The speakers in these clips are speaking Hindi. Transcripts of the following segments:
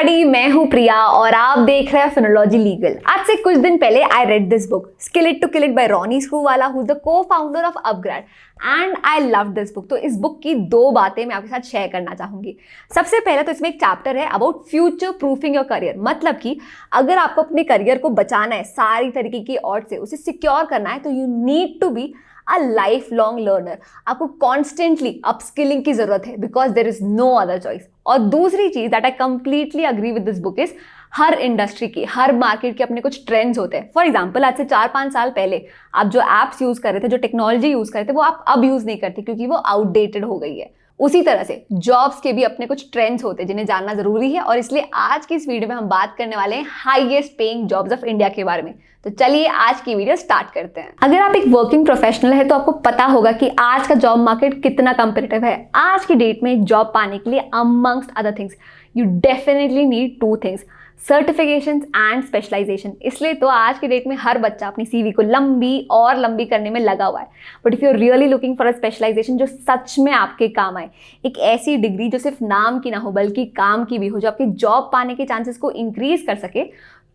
एवरीबॉडी, मैं हूं प्रिया और आप देख रहे हैं फिनोलॉजी लीगल। आज से कुछ दिन पहले I read this book skill it to kill it by Ronnie Screwvala, who is the co-founder of upGrad, and I love this book. तो इस बुक की दो बातें मैं आपके साथ शेयर करना चाहूंगी। सबसे पहले तो इसमें एक चैप्टर है about future proofing your career, मतलब कि अगर आपको अपने करियर को बचाना है सारी तरीके की ऑड से, उसे सिक्योर करना है, तो you need to be a lifelong learner. आपको कॉन्स्टेंटली अपस्किलिंग की जरूरत है because there is no other choice. और दूसरी चीज that I completely agree with this book is हर इंडस्ट्री की, हर मार्केट के अपने कुछ ट्रेंड्स होते हैं। फॉर एग्जाम्पल, आज से 4-5 साल पहले आप जो एप्स यूज कर रहे थे, जो टेक्नोलॉजी यूज कर रहे थे, वो आप अब यूज नहीं करते क्योंकि वो आउटडेटेड हो गई है। उसी तरह से जॉब्स के भी अपने कुछ ट्रेंड्स होते हैं जिन्हें जानना जरूरी है, और इसलिए आज की इस वीडियो में हम बात करने वाले हैं highest paying jobs of India के बारे में। तो चलिए आज की वीडियो स्टार्ट करते हैं। अगर आप एक वर्किंग प्रोफेशनल है तो आपको पता होगा कि आज का जॉब मार्केट कितना कंपेटिटिव है। आज की डेट में एक जॉब पाने के लिए amongst other things you definitely need 2 things, certifications and specialisation. इसलिए तो आज की डेट में हर बच्चा अपनी सीवी को लंबी और लंबी करने में लगा हुआ है। But if you are really looking for a specialisation जो सच में आपके काम आए, एक ऐसी डिग्री जो सिर्फ नाम की ना हो बल्कि काम की भी हो, जो आपके जॉब पाने के चांसेस को इंक्रीज कर सके,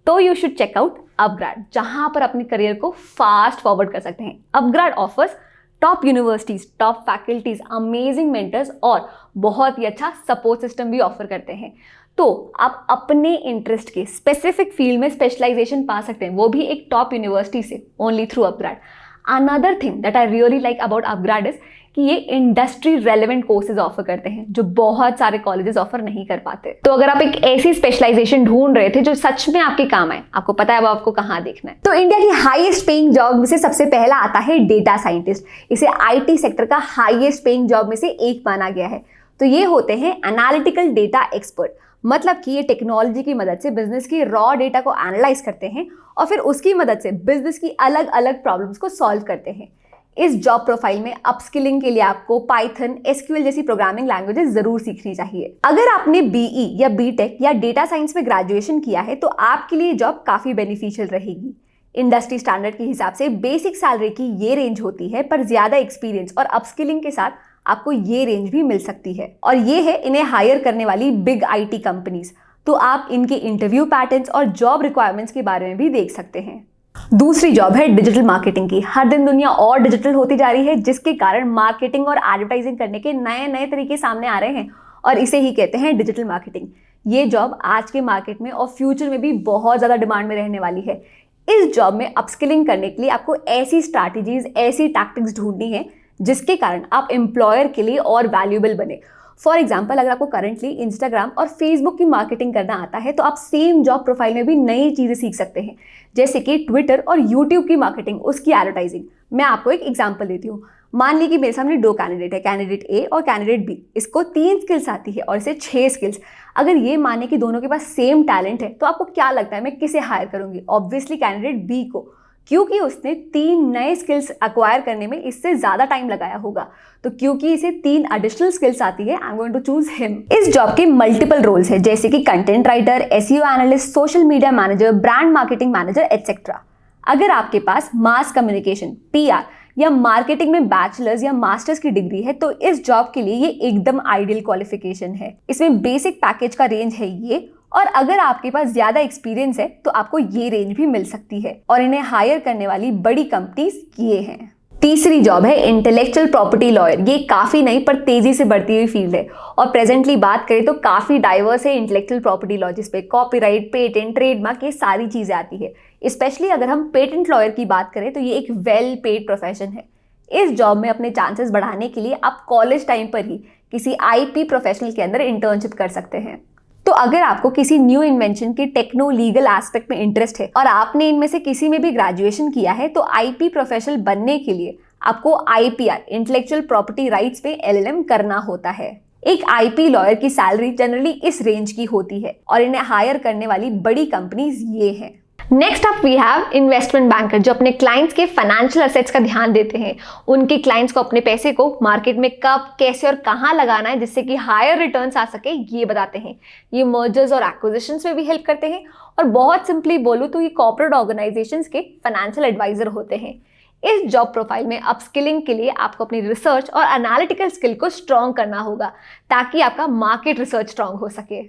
तो you should check out upGrad, जहां पर अपने करियर को फास्ट फॉरवर्ड कर सकते हैं। Upgrade offers top universities, top faculties, amazing mentors और बहुत ही अच्छा सपोर्ट सिस्टम भी ऑफर करते हैं। तो आप अपने इंटरेस्ट के स्पेसिफिक फील्ड में स्पेशलाइजेशन पा सकते हैं, वो भी एक टॉप यूनिवर्सिटी से, only through upgrade. Another thing that I really like about upgrade is कि ये इंडस्ट्री रेलेवेंट कोर्सेज ऑफर करते हैं जो बहुत सारे कॉलेजेस ऑफर नहीं कर पाते। तो अगर आप एक ऐसी स्पेशलाइजेशन ढूंढ रहे थे जो सच में आपके काम आए, आपको पता है अब आपको कहाँ देखना है। तो इंडिया की हाईएस्ट पेइंग जॉब में से सबसे पहला आता है डेटा साइंटिस्ट। इसे आईटी सेक्टर का हाईएस्ट पेइंग जॉब में से एक माना गया है। तो ये होते हैं एनालिटिकल डेटा एक्सपर्ट, मतलब कि ये टेक्नोलॉजी की मदद से बिजनेस की रॉ डेटा को एनालाइज करते हैं और फिर उसकी मदद से बिजनेस की अलग अलग प्रॉब्लम्स को सॉल्व करते हैं। इस जॉब प्रोफाइल में अपस्किलिंग के लिए आपको पाइथन, एसक्यूएल जैसी प्रोग्रामिंग लैंग्वेजेस जरूर सीखनी चाहिए। अगर आपने बीई या बीटेक या डेटा साइंस में ग्रेजुएशन किया है तो आपके लिए जॉब काफी बेनिफिशियल रहेगी। इंडस्ट्री स्टैंडर्ड के हिसाब से बेसिक सैलरी की ये रेंज होती है, पर ज्यादा एक्सपीरियंस और अपस्किलिंग के साथ आपको ये रेंज भी मिल सकती है। और ये है इन्हें हायर करने वाली बिग आईटी कंपनीज। तो आप इनके इंटरव्यू पैटर्न्स और जॉब रिक्वायरमेंट्स के बारे में भी देख सकते हैं। दूसरी जॉब है डिजिटल मार्केटिंग की। हर दिन दुनिया और डिजिटल होती जा रही है, जिसके कारण मार्केटिंग और एडवर्टाइजिंग करने के नए नए तरीके सामने आ रहे हैं, और इसे ही कहते हैं डिजिटल मार्केटिंग। ये जॉब आज के मार्केट में और फ्यूचर में भी बहुत ज्यादा डिमांड में रहने वाली है। इस जॉब में अपस्किलिंग करने के लिए आपको ऐसी स्ट्रैटेजीज, ऐसी टैक्टिक्स ढूंढनी है जिसके कारण आप एम्प्लॉयर के लिए और वैल्यूएबल बने। फॉर एग्जाम्पल, अगर आपको करंटली इंस्टाग्राम और फेसबुक की मार्केटिंग करना आता है तो आप सेम जॉब प्रोफाइल में भी नई चीजें सीख सकते हैं, जैसे कि ट्विटर और यूट्यूब की मार्केटिंग, उसकी एडवर्टाइजिंग। मैं आपको एक एग्जाम्पल देती हूँ। मान लीजिए कि मेरे सामने 2 कैंडिडेट है, कैंडिडेट ए और कैंडिडेट बी। इसको 3 स्किल्स आती है और इसे 6 स्किल्स। अगर ये माने कि दोनों के पास सेम टैलेंट है तो आपको क्या लगता है मैं किसे हायर करूंगी? ऑब्वियसली कैंडिडेट बी को, क्योंकि उसने 3 नए स्किल्स एक्वायर करने में इससे ज्यादा टाइम लगाया होगा। तो क्योंकि इसे 3 एडिशनल स्किल्स आती है, I am going to choose him. इस जॉब के मल्टीपल रोल्स है, जैसे कि content writer, SEO analyst, social media manager, brand marketing manager, etcetera. अगर आपके पास मास कम्युनिकेशन, पीआर या मार्केटिंग में बैचलर्स या मास्टर्स की डिग्री है तो इस जॉब के लिए ये एकदम आइडियल क्वालिफिकेशन है। इसमें बेसिक पैकेज का रेंज है ये, और अगर आपके पास ज्यादा एक्सपीरियंस है तो आपको ये रेंज भी मिल सकती है, और इन्हें हायर करने वाली बड़ी कंपनीज ये हैं। तीसरी जॉब है इंटेलेक्चुअल प्रॉपर्टी लॉयर। ये काफी नई पर तेजी से बढ़ती हुई फील्ड है, और प्रेजेंटली बात करें तो काफी डाइवर्स है इंटेलेक्चुअल प्रॉपर्टी लॉ, जिसपे कॉपीराइट, पेटेंट, ट्रेडमार्क, ये सारी चीजें आती है। स्पेशली अगर हम पेटेंट लॉयर की बात करें तो ये एक वेल पेड प्रोफेशन है। इस जॉब में अपने चांसेस बढ़ाने के लिए आप कॉलेज टाइम पर ही किसी आईपी प्रोफेशनल के अंदर इंटर्नशिप कर सकते हैं। तो अगर आपको किसी new invention K techno legal aspect में इंटरेस्ट है और आपने इनमें से किसी में भी ग्रेजुएशन किया है तो आईपी प्रोफेशनल बनने के लिए आपको आईपीआर, इंटेलेक्चुअल प्रॉपर्टी राइट्स पे एलएलएम करना होता है। एक आईपी लॉयर की सैलरी जनरली इस रेंज की होती है, और इन्हें हायर करने वाली बड़ी कंपनीज ये हैं। Next up we have investment banker, जो अपने क्लाइंट्स के फाइनेंशियल एसेट्स का ध्यान देते हैं। उनके क्लाइंट्स को अपने पैसे को मार्केट में कब, कैसे और कहां लगाना है जिससे कि हायर रिटर्न्स आ सके, ये बताते हैं। ये मर्जर्स और एक्विजिशंस में भी हेल्प करते हैं, और बहुत सिंपली बोलूं तो ये कॉर्पोरेट ऑर्गेनाइजेशंस के फाइनेंशियल एडवाइजर होते हैं। इस जॉब प्रोफाइल में अपस्किलिंग के लिए आपको अपनी रिसर्च और एनालिटिकल स्किल को स्ट्रॉन्ग करना होगा ताकि आपका मार्केट रिसर्च स्ट्रॉन्ग हो सके।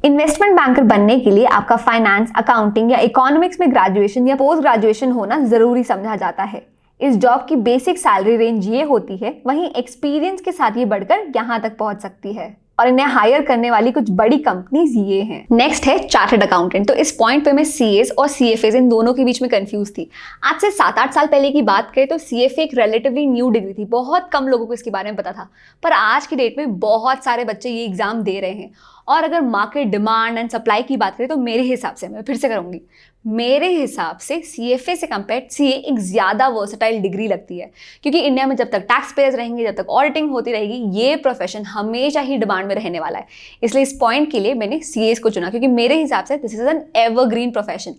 इन्वेस्टमेंट बैंकर बनने के लिए आपका फाइनेंस, अकाउंटिंग या इकोनॉमिक्स में ग्रेजुएशन या पोस्ट ग्रेजुएशन होना जरूरी समझा जाता है। इस जॉब की बेसिक सैलरी रेंज ये होती है, वहीं एक्सपीरियंस के साथ ये बढ़कर यहाँ तक पहुंच सकती है और इन्हें हायर करने वाली कुछ बड़ी कंपनीज ये हैं। नेक्स्ट है चार्टर्ड अकाउंटेंट। तो इस पॉइंट पे मैं सीएस और सीएफएस इन दोनों के बीच में कंफ्यूज थी। आज से 7-8 साल पहले की बात करें तो सीएफए एक रिलेटिवली न्यू डिग्री थी, बहुत कम लोगों को इसके बारे में पता था, पर आज की डेट में बहुत सारे बच्चे ये एग्जाम दे रहे हैं। और अगर मार्केट डिमांड एंड सप्लाई की बात करें तो मेरे हिसाब से, मैं फिर से करूंगी, मेरे हिसाब से सीएफए से कंपेयर सीए एक ज़्यादा वर्सेटाइल डिग्री लगती है, क्योंकि इंडिया में जब तक टैक्स पेयर्स रहेंगे, जब तक ऑडिटिंग होती रहेगी, ये प्रोफेशन हमेशा ही डिमांड में रहने वाला है। इसलिए इस पॉइंट के लिए मैंने सीएस को चुना, क्योंकि मेरे हिसाब से this is an evergreen profession.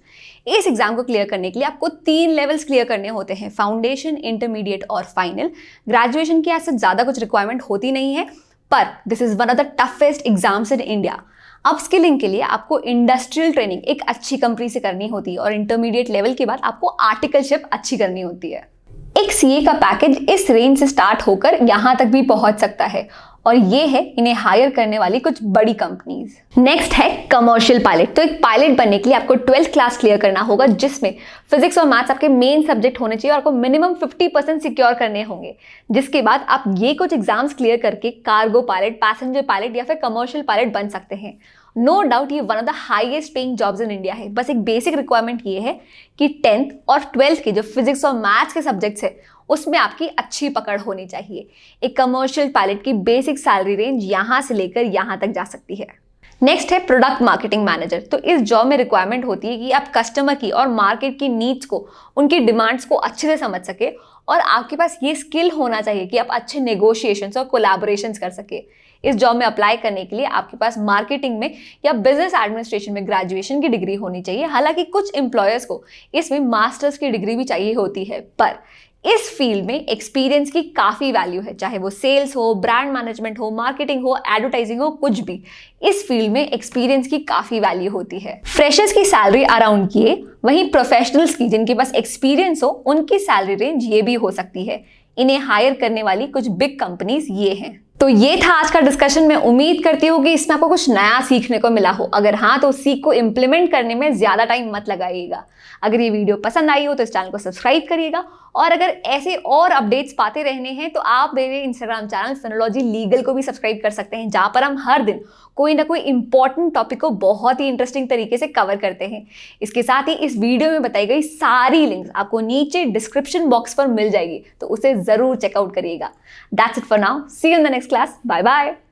इस एग्जाम को क्लियर करने के लिए आपको 3 लेवल्स क्लियर करने होते हैं, फाउंडेशन, इंटरमीडिएट और फाइनल। ग्रेजुएशन की ऐसे ज़्यादा कुछ रिक्वायरमेंट होती नहीं है, पर this is one of the toughest exams in India. Upskilling के लिए आपको इंडस्ट्रियल ट्रेनिंग एक अच्छी कंपनी से करनी होती है और इंटरमीडिएट लेवल के बाद आपको आर्टिकलशिप अच्छी करनी होती है। एक सीए का पैकेज इस रेंज से स्टार्ट होकर यहाँ तक भी पहुंच सकता है और ये है इन्हें हायर करने वाली कुछ बड़ी कंपनीज। नेक्स्ट है कमर्शियल पायलट। तो एक पायलट बनने के लिए आपको 12th क्लास क्लियर करना होगा, जिसमें फिजिक्स और मैथ्स आपके मेन सब्जेक्ट होने चाहिए और आपको मिनिमम 50% सिक्योर करने होंगे। जिसके बाद आप ये कुछ एग्जाम्स क्लियर करके कार्गो पायलट, पैसेंजर पायलट या फिर कमर्शियल पायलट बन सकते हैं। नो डाउट ये one of the highest paying jobs in India है। बस एक बेसिक रिक्वायरमेंट ये है कि 10th और 12th के जो फिजिक्स और मैथ्स के सब्जेक्ट्स है उसमें आपकी अच्छी पकड़ होनी चाहिए। एक कमर्शियल पायलट की बेसिक सैलरी रेंज यहाँ से लेकर यहाँ तक जा सकती है। नेक्स्ट है प्रोडक्ट मार्केटिंग मैनेजर। तो इस जॉब में रिक्वायरमेंट होती है कि आप कस्टमर की और मार्केट की नीड्स को, उनकी डिमांड्स को अच्छे से समझ सके और आपके पास ये स्किल होना चाहिए कि आप अच्छे नेगोशिएशंस और कोलैबोरेशंस कर सके। इस जॉब में अप्लाई करने के लिए आपके पास मार्केटिंग में या बिजनेस एडमिनिस्ट्रेशन में ग्रेजुएशन की डिग्री होनी चाहिए। हालांकि कुछ एम्प्लॉयर्स को इसमें मास्टर्स की डिग्री भी चाहिए होती है, पर इस फील्ड में एक्सपीरियंस की काफ़ी वैल्यू है, चाहे वो सेल्स हो, ब्रांड मैनेजमेंट हो, मार्केटिंग हो, एडवर्टाइजिंग हो, कुछ भी। इस फील्ड में एक्सपीरियंस की काफ़ी वैल्यू होती है। फ्रेशर्स की सैलरी अराउंड की है, वहीं प्रोफेशनल्स की, जिनके पास एक्सपीरियंस हो, उनकी सैलरी रेंज ये भी हो सकती है। इन्हें हायर करने वाली कुछ बिग कंपनीज ये हैं। तो ये था आज का डिस्कशन। मैं उम्मीद करती हूँ कि इसमें आपको कुछ नया सीखने को मिला हो। अगर हाँ, तो उस सीख को इम्प्लीमेंट करने में ज़्यादा टाइम मत लगाइएगा। अगर ये वीडियो पसंद आई हो तो इस चैनल को सब्सक्राइब करिएगा और अगर ऐसे और अपडेट्स पाते रहने हैं तो आप मेरे इंस्टाग्राम चैनल फिनोलॉजी लीगल को भी सब्सक्राइब कर सकते हैं, जहाँ पर हम हर दिन कोई ना कोई इंपॉर्टेंट टॉपिक को बहुत ही इंटरेस्टिंग तरीके से कवर करते हैं। इसके साथ ही इस वीडियो में बताई गई सारी लिंक्स आपको नीचे डिस्क्रिप्शन बॉक्स पर मिल जाएगी, तो उसे ज़रूर चेकआउट करिएगा। That's it for now, see you in the next class, bye bye.